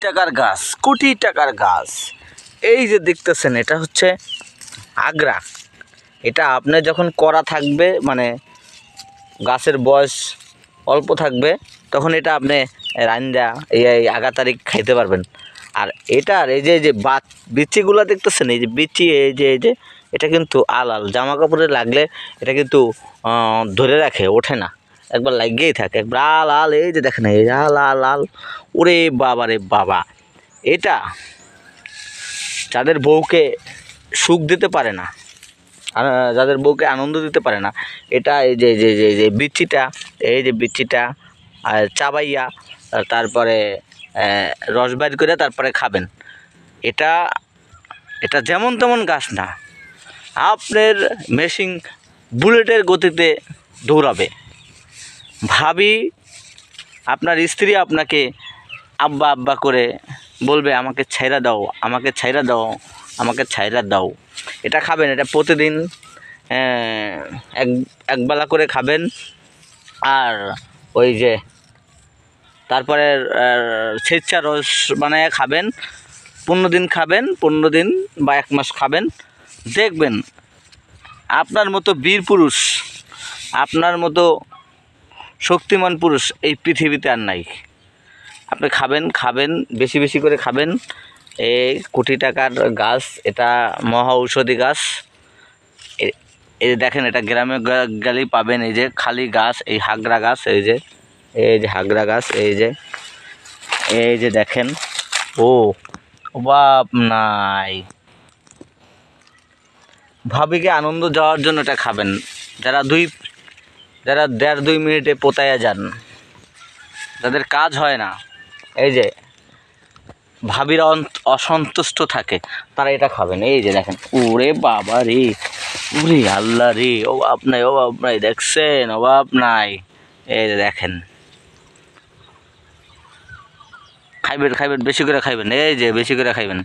টাকার গাছ, কোটি টাকার গাছ। এই যে দেখতেছেন, এটা হচ্ছে আগ্রা। এটা আপনার যখন করা থাকবে, মানে গাছের বয়স অল্প থাকবে, তখন এটা আপনি রান্দা এই আগা তারিখ খাইতে পারবেন। আর এটার এই যে বিচিগুলো দেখতেছেন, এই যে বিচি, এই যে এটা কিন্তু আলাল জামা কাপড়ে লাগলে এটা কিন্তু ধরে রাখে, ওঠে না, একবার লাগিয়েই থাকে, একবার আল এই যে দেখেন, এই আল ওরে বাবা রে বাবা। এটা যাদের বউকে সুখ দিতে পারে না, যাদের বউকে আনন্দ দিতে পারে না, এটা এই যে বিচিটা, এই যে বিচিটা চাবাইয়া তারপরে রস বাইর করে তারপরে খাবেন। এটা এটা যেমন তেমন গাছ না, আপনার মেশিন বুলেটের গতিতে দৌড়াবে। ভাবি, আপনার স্ত্রী আপনাকে আব্বা আব্বা করে বলবে, আমাকে ছাইরা দাও, আমাকে ছাইরা দাও, আমাকে ছাইরা দাও। এটা খাবেন, এটা প্রতিদিন একবেলা করে খাবেন। আর ওই যে তারপরে স্বেচ্ছা রস বানায় খাবেন, 15 দিন খাবেন, 15 দিন বা 1 মাস খাবেন, দেখবেন আপনার মতো বীর পুরুষ, আপনার মতো শক্তিমান পুরুষ এই পৃথিবীতে আর নাই। আপনি খাবেন বেশি বেশি করে খাবেন। এই কোটি টাকার গাছ, এটা মহা ঔষধি গাছ। এই দেখেন, এটা গ্রামে গেলেই পাবেন। এই যে খালি গাছ, এই হাগরা গাছ, এই যে হাগরা গাছ, এই যে দেখেন, অভাব নাই। ভাবিকে আনন্দ দেওয়ার জন্য এটা খাবেন। যারা 1.5-2 মিনিটে পোতায়া যান, যাদের কাজ হয় না, এই যে ভাবিরা অসন্তুষ্ট থাকে, তারা এটা খাবেন। এই যে দেখেন, ওরে বাবা রে, ওরে আল্লাহ রে, অভাব নাই, দেখছেন, অভাব নাই। এই যে দেখেন, খাইবেন বেশি করে খাইবেন, এই যে বেশি করে খাইবেন।